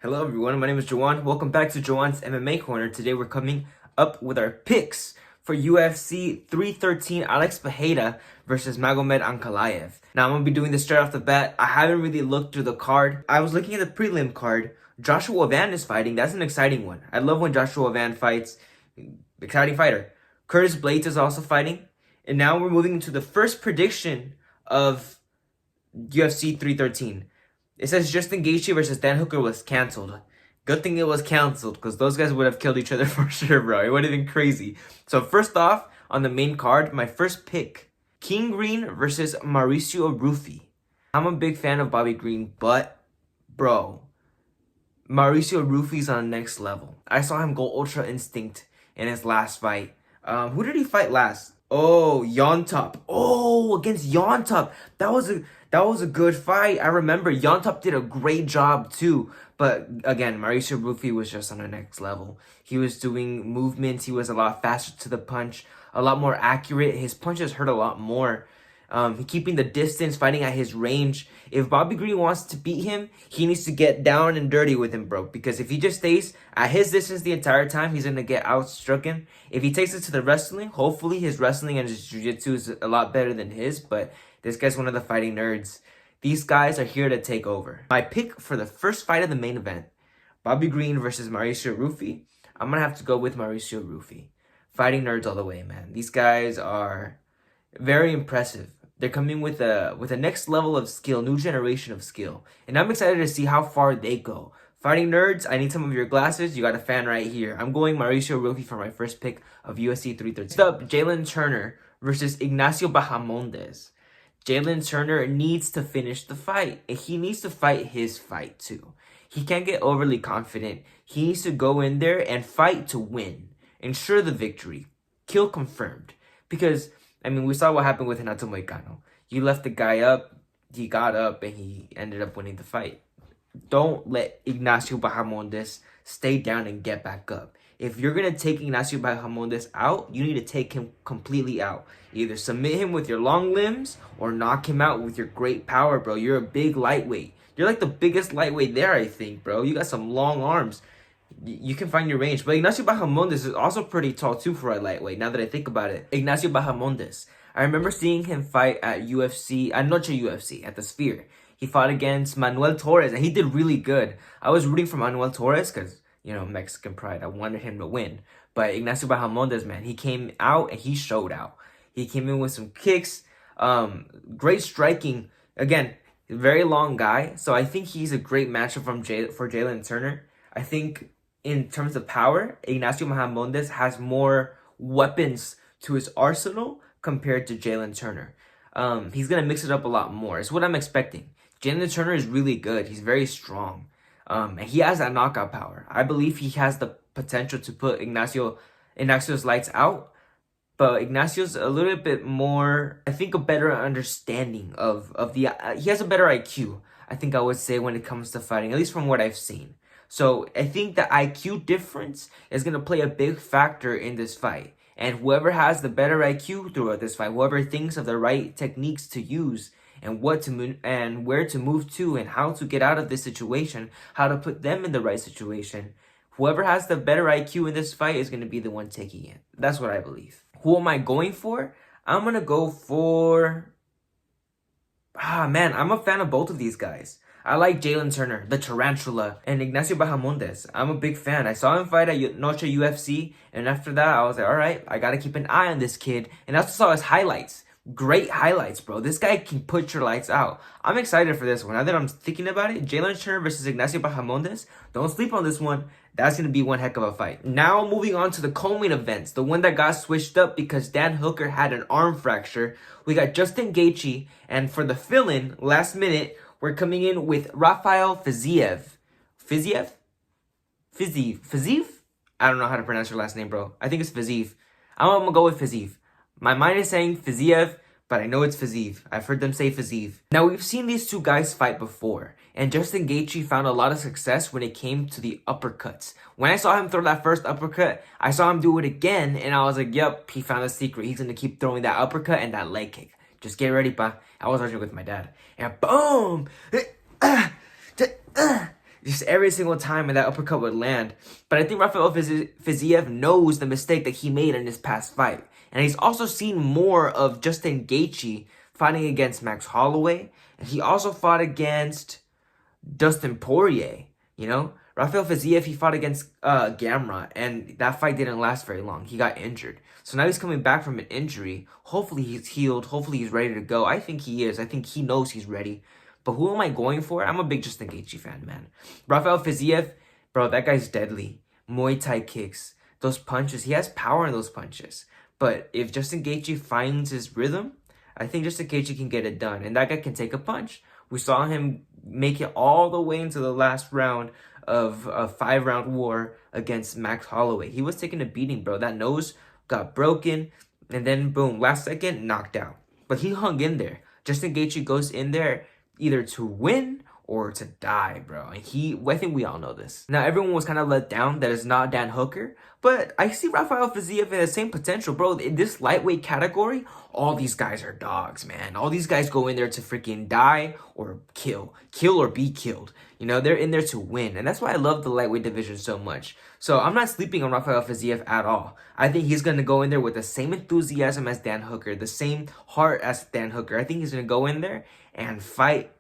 Hello everyone, my name is Jawan. Welcome back to Jawan's MMA Corner. Today we're coming up with our picks for UFC 313 Alex Pereira versus Magomed Ankalaev. Now I'm going to be doing this straight off the bat. I haven't really looked through the card. I was looking at the prelim card. Joshua Van is fighting. That's an exciting one. I love when Joshua Van fights. Exciting fighter. Curtis Blades is also fighting. And now we're moving into the first prediction of UFC 313. It says Justin Gaethje versus Dan Hooker was canceled. Good thing it was canceled, because those guys would have killed each other for sure, bro. It would have been crazy. So first off, on the main card, my first pick, King Green versus Mauricio Rufy. I'm a big fan of Bobby Green, but, bro, Mauricio Rufy's on the next level. I saw him go Ultra Instinct in his last fight. Who did he fight last? Oh, Yontop. Oh, against Yontop. That was a good fight. I remember Yontop did a great job too. But again, Mauricio Rufy was just on the next level. He was doing movements. He was a lot faster to the punch, a lot more accurate. His punches hurt a lot more. Keeping the distance, fighting at his range. If Bobby Green wants to beat him, he needs to get down and dirty with him, bro. Because if he just stays at his distance the entire time, he's going to get outstrucken. If he takes it to the wrestling, hopefully his wrestling and his jiu-jitsu is a lot better than his. But this guy's one of the fighting nerds. These guys are here to take over. My pick for the first fight of the main event, Bobby Green versus Mauricio Rufy. I'm going to have to go with Mauricio Rufy. Fighting nerds all the way, man. These guys are very impressive. They're coming with a next level of skill, new generation of skill. And I'm excited to see how far they go. Fighting nerds, I need some of your glasses. You got a fan right here. I'm going Mauricio Rufy for my first pick of UFC 313. Next up, Jalen Turner versus Ignacio Bahamondes. Jalen Turner needs to finish the fight. And he needs to fight his fight too. He can't get overly confident. He needs to go in there and fight to win. Ensure the victory. Kill confirmed. Because I mean, we saw what happened with Renato Moicano. You left the guy up, he got up, and he ended up winning the fight. Don't let Ignacio Bahamondes stay down and get back up. If you're going to take Ignacio Bahamondes out, you need to take him completely out. Either submit him with your long limbs or knock him out with your great power, bro. You're a big lightweight. You're like the biggest lightweight there, I think, bro. You got some long arms. You can find your range. But Ignacio Bahamondes is also pretty tall too for a lightweight, now that I think about it. Ignacio Bahamondes. I remember seeing him fight at UFC, at Noche UFC, at the Sphere. He fought against Manuel Torres, and he did really good. I was rooting for Manuel Torres because, you know, Mexican pride. I wanted him to win. But Ignacio Bahamondes, man, he came out and he showed out. He came in with some kicks, great striking. Again, very long guy. So I think he's a great matchup for Jalen Turner. I think in terms of power, Ignacio Bahamondes has more weapons to his arsenal compared to Jalen Turner. He's going to mix it up a lot more. It's what I'm expecting. Jalen Turner is really good. He's very strong. And he has that knockout power. I believe he has the potential to put Ignacio's lights out. But Ignacio's a little bit more, I think, a better understanding of the... he has a better IQ, I think I would say, when it comes to fighting, at least from what I've seen. So I think the IQ difference is going to play a big factor in this fight. And whoever has the better IQ throughout this fight, whoever thinks of the right techniques to use and what to and where to move to and how to get out of this situation, how to put them in the right situation, whoever has the better IQ in this fight is going to be the one taking it. That's what I believe. Who am I going for? I'm going to go for... man, I'm a fan of both of these guys. I like Jalen Turner, the Tarantula, and Ignacio Bahamondes. I'm a big fan. I saw him fight at Noche UFC, and after that, I was like, all right, I got to keep an eye on this kid. And I also saw his highlights. Great highlights, bro. This guy can put your lights out. I'm excited for this one. Now that I'm thinking about it, Jalen Turner versus Ignacio Bahamondes, don't sleep on this one. That's going to be one heck of a fight. Now moving on to the co-main events, the one that got switched up because Dan Hooker had an arm fracture. We got Justin Gaethje, and for the fill-in, last minute, we're coming in with Rafael Fiziev. Fiziev? Fiziev? I don't know how to pronounce your last name, bro. I think it's Fiziev. I'm going to go with Fiziev. My mind is saying Fiziev, but I know it's Fiziev. I've heard them say Fiziev. Now, we've seen these two guys fight before, and Justin Gaethje found a lot of success when it came to the uppercuts. When I saw him throw that first uppercut, I saw him do it again, and I was like, yep, he found a secret. He's going to keep throwing that uppercut and that leg kick. Just get ready, pa. I was watching with my dad. And boom! just every single time and that uppercut would land. But I think Rafael Fiziev knows the mistake that he made in his past fight. And he's also seen more of Justin Gaethje fighting against Max Holloway. And he also fought against Dustin Poirier, you know? Rafael Fiziev, he fought against Gamrot, and that fight didn't last very long. He got injured. So now he's coming back from an injury. Hopefully he's healed. Hopefully he's ready to go. I think he is. I think he knows he's ready. But who am I going for? I'm a big Justin Gaethje fan, man. Rafael Fiziev, bro, that guy's deadly. Muay Thai kicks. Those punches, he has power in those punches. But if Justin Gaethje finds his rhythm, I think Justin Gaethje can get it done. And that guy can take a punch. We saw him make it all the way into the last round of a 5-round war against Max Holloway. He was taking a beating, bro. That nose got broken, and then boom, last second, knocked out. But he hung in there. Justin Gaethje goes in there either to win or to die, bro. And I think we all know this. Now, everyone was kind of let down that it's not Dan Hooker, but I see Rafael Fiziev in the same potential, bro. In this lightweight category, all these guys are dogs, man. All these guys go in there to freaking die or kill or be killed. You know, they're in there to win. And that's why I love the lightweight division so much. So I'm not sleeping on Rafael Fiziev at all. I think he's going to go in there with the same enthusiasm as Dan Hooker, the same heart as Dan Hooker. I think he's going to go in there and fight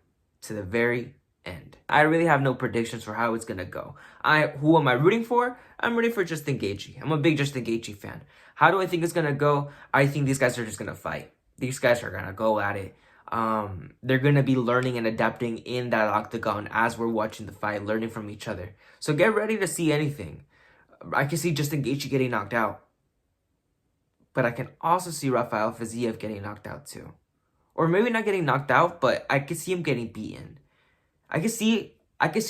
to the very end. I really have no predictions for how it's going to go. Who am I rooting for? I'm rooting for Justin Gaethje. I'm a big Justin Gaethje fan. How do I think it's going to go? I think these guys are just going to fight. These guys are going to go at it. They're going to be learning and adapting in that octagon as we're watching the fight, learning from each other. So get ready to see anything. I can see Justin Gaethje getting knocked out. But I can also see Rafael Fiziev getting knocked out too. Or maybe not getting knocked out, but I could see him getting beaten. I could see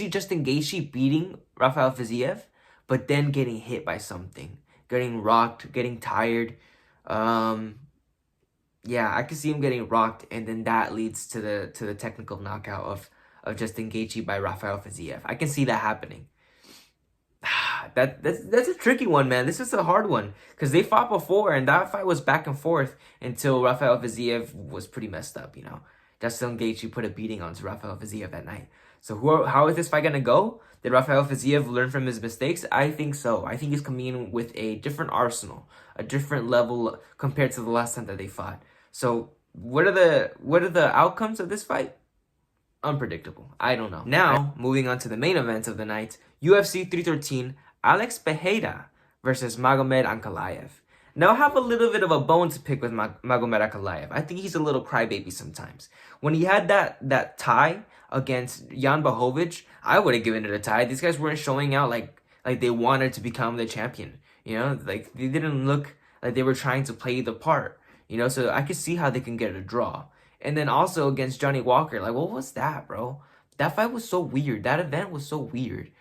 Justin Gaethje beating Rafael Fiziev, but then getting hit by something. Getting rocked, getting tired. Yeah, I could see him getting rocked, and then that leads to the technical knockout of Justin Gaethje by Rafael Fiziev. I can see that happening. That's a tricky one, man. This is a hard one because they fought before, and that fight was back and forth until Rafael Fiziev was pretty messed up. You know, Justin Gaethje put a beating onto Rafael Fiziev that night. So how is this fight gonna go? Did Rafael Fiziev learn from his mistakes? I think so. I think he's coming in with a different arsenal, a different level compared to the last time that they fought. So what are the outcomes of this fight? Unpredictable. I don't know. Now, moving on to the main event of the night, UFC 313, Alex Pereira versus Magomed Ankalaev. Now, I have a little bit of a bone to pick with Magomed Ankalaev. I think he's a little crybaby sometimes. When he had that tie against Jan Blachowicz, I would have given it a tie. These guys weren't showing out like they wanted to become the champion. You know, like they didn't look like they were trying to play the part. You know, so I could see how they can get a draw. And then also against Johnny Walker, like, what was that, bro? That fight was so weird. That event was so weird.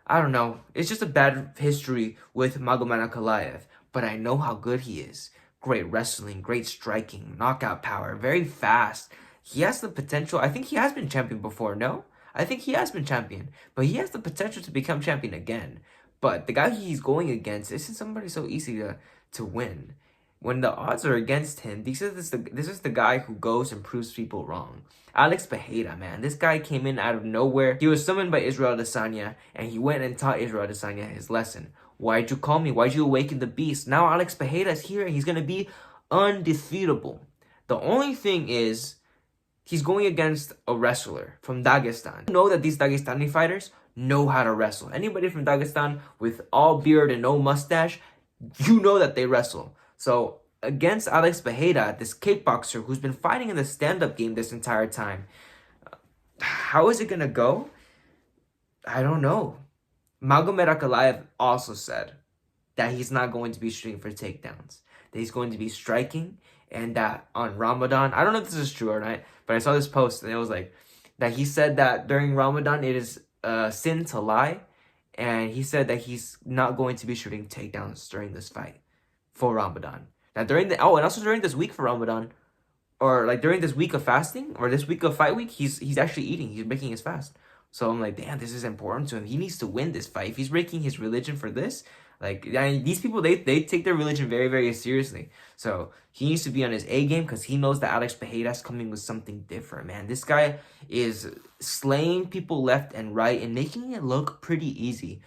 I don't know. It's just a bad history with Magomed Ankalaev. But I know how good he is. Great wrestling, great striking, knockout power, very fast. He has the potential. I think he has been champion before, no? I think he has been champion. But he has the potential to become champion again. But the guy he's going against isn't somebody so easy to win. When the odds are against him, this is the guy who goes and proves people wrong. Alex Pereira, man. This guy came in out of nowhere. He was summoned by Israel Adesanya, and he went and taught Israel Adesanya his lesson. Why'd you call me? Why'd you awaken the beast? Now Alex Pereira is here, and he's going to be undefeatable. The only thing is, he's going against a wrestler from Dagestan. You know that these Dagestani fighters know how to wrestle. Anybody from Dagestan with all beard and no mustache, you know that they wrestle. So against Alex Pereira, this kickboxer who's been fighting in the stand-up game this entire time, how is it going to go? I don't know. Magomed Ankalaev also said that he's not going to be shooting for takedowns, that he's going to be striking, and that on Ramadan, I don't know if this is true or not, but I saw this post and it was like, that he said that during Ramadan it is sin to lie, and he said that he's not going to be shooting takedowns during this fight for Ramadan. Now and also during this week for Ramadan, or like during this week of fasting, or this week of fight week, he's actually eating, he's breaking his fast. So I'm like, damn, this is important to him. He needs to win this fight. If he's breaking his religion for this, like, I mean, these people, they take their religion very, very seriously. So he needs to be on his A game because he knows that Alex Pereira's coming with something different, man. This guy is slaying people left and right and making it look pretty easy.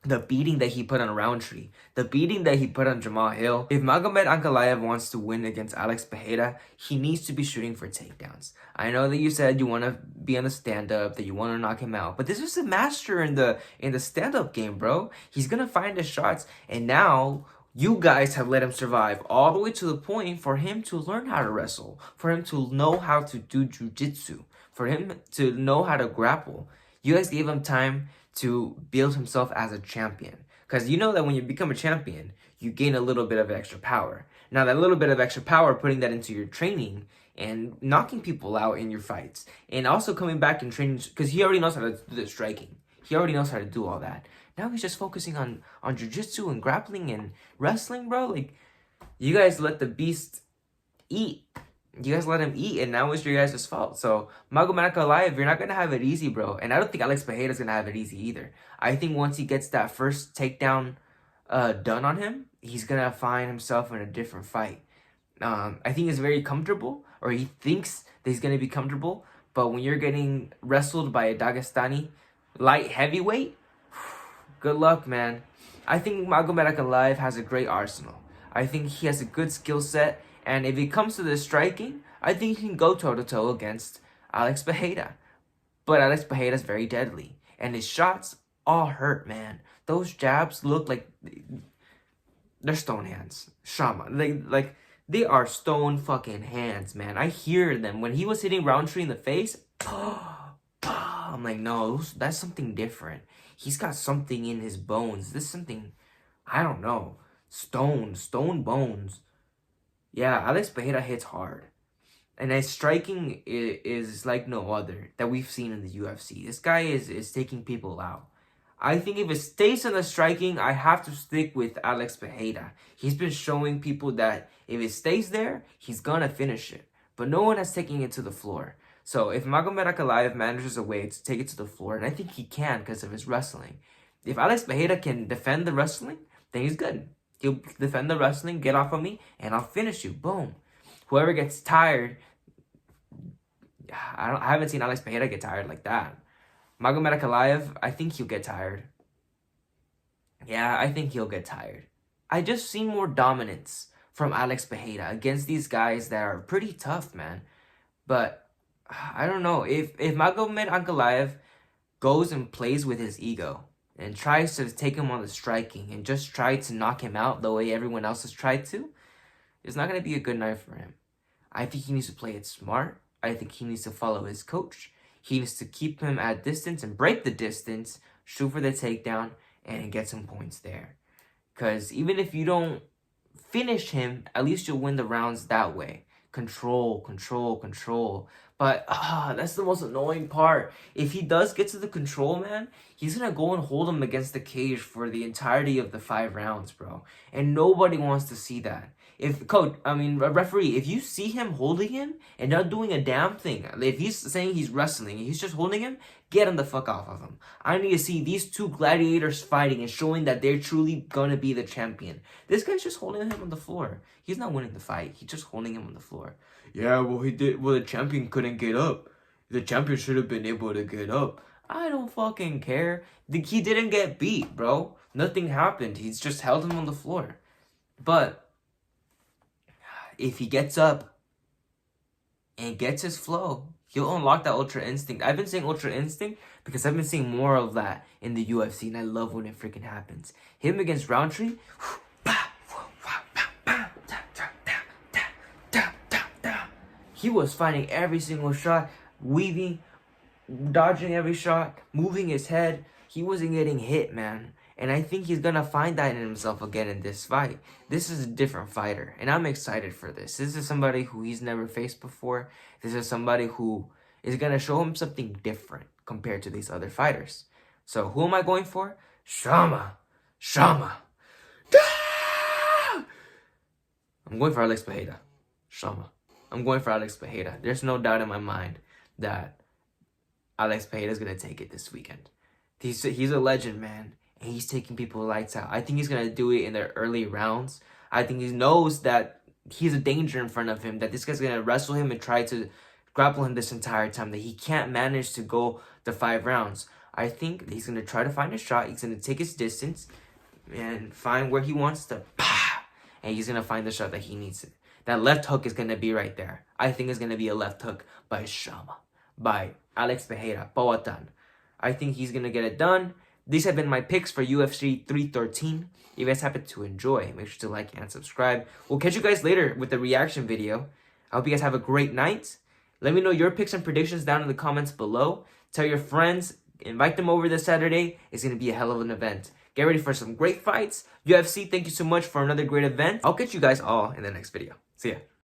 The beating that he put on Roundtree, the beating that he put on Jamal Hill. If Magomed Ankalaev wants to win against Alex Pereira, he needs to be shooting for takedowns. I know that you said you want to be on the stand-up, that you want to knock him out, but this is a master in the stand-up game, bro. He's gonna find his shots, and now you guys have let him survive all the way to the point for him to learn how to wrestle, for him to know how to do jiu-jitsu, for him to know how to grapple. You guys gave him time to build himself as a champion. Because you know that when you become a champion, you gain a little bit of extra power. Now, that little bit of extra power, putting that into your training and knocking people out in your fights. And also coming back and training, because he already knows how to do the striking. He already knows how to do all that. Now he's just focusing on jiu-jitsu and grappling and wrestling, bro. Like, you guys let the beast eat. You guys let him eat, and now it's your guys' fault. So, Magomed Ankalaev, you're not going to have it easy, bro. And I don't think Alex Pereira's going to have it easy either. I think once he gets that first takedown done on him, he's going to find himself in a different fight. I think he's very comfortable, or he thinks that he's going to be comfortable. But when you're getting wrestled by a Dagestani light heavyweight, good luck, man. I think Magomed Ankalaev has a great arsenal. I think he has a good skill set. And if it comes to the striking, I think he can go toe-to-toe against Alex Pereira. But Alex Pereira is very deadly. And his shots all hurt, man. Those jabs look like they're stone hands. Shama. They are stone fucking hands, man. I hear them. When he was hitting Roundtree in the face, I'm like, no, that's something different. He's got something in his bones. This is something, I don't know. Stone bones. Yeah, Alex Pereira hits hard. And his striking is like no other that we've seen in the UFC. This guy is taking people out. I think if it stays in the striking, I have to stick with Alex Pereira. He's been showing people that if it stays there, he's gonna finish it. But no one has taken it to the floor. So if Magomed Ankalaev manages a way to take it to the floor, and I think he can because of his wrestling. If Alex Pereira can defend the wrestling, then he's good. He'll defend the wrestling, get off of me, and I'll finish you. Boom. Whoever gets tired, I haven't seen Alex Pereira get tired like that. Magomed Ankalaev, I think he'll get tired. Yeah, I think he'll get tired. I just see more dominance from Alex Pereira against these guys that are pretty tough, man. But I don't know. If Magomed Ankalaev goes and plays with his ego, and tries to take him on the striking and just try to knock him out the way everyone else has tried to, it's not going to be a good night for him. I think he needs to play it smart. I think he needs to follow his coach. He needs to keep him at distance and break the distance, shoot for the takedown, and get some points there. Because even if you don't finish him, at least you'll win the rounds that way. Control. But that's the most annoying part. If he does get to the control, man, he's gonna go and hold him against the cage for the entirety of the 5 rounds, bro. And nobody wants to see that. Referee, if you see him holding him and not doing a damn thing, if he's saying he's wrestling and he's just holding him, get him the fuck off of him. I need to see these 2 gladiators fighting and showing that they're truly gonna be the champion. This guy's just holding him on the floor. He's not winning the fight. He's just holding him on the floor. Yeah, well, the champion couldn't get up. The champion should have been able to get up. I don't fucking care. He didn't get beat, bro. Nothing happened. He's just held him on the floor. But if he gets up and gets his flow, he'll unlock that Ultra Instinct. I've been saying Ultra Instinct because I've been seeing more of that in the UFC, and I love when it freaking happens. Him against Roundtree, he was fighting every single shot, weaving, dodging every shot, moving his head. He wasn't getting hit, man. And I think he's going to find that in himself again in this fight. This is a different fighter, and I'm excited for this. This is somebody who he's never faced before. This is somebody who is going to show him something different compared to these other fighters. So who am I going for? Shama. I'm going for Alex Pereira. Shama. I'm going for Alex Pereira. There's no doubt in my mind that Alex Pereira is going to take it this weekend. He's a legend, man. And he's taking people lights out. I think he's going to do it in the early rounds. I think he knows that he's a danger in front of him, that this guy's going to wrestle him and try to grapple him this entire time, that he can't manage to go the 5 rounds. I think he's going to try to find a shot. He's going to take his distance and find where he wants to, and he's going to find the shot that he needs. That left hook is going to be right there. I think it's going to be a left hook by Shama, by Alex Pereira, Poatan. I think he's going to get it done. These have been my picks for UFC 313. If you guys happen to enjoy, make sure to like and subscribe. We'll catch you guys later with the reaction video. I hope you guys have a great night. Let me know your picks and predictions down in the comments below. Tell your friends, invite them over this Saturday. It's going to be a hell of an event. Get ready for some great fights. UFC, thank you so much for another great event. I'll catch you guys all in the next video. See ya.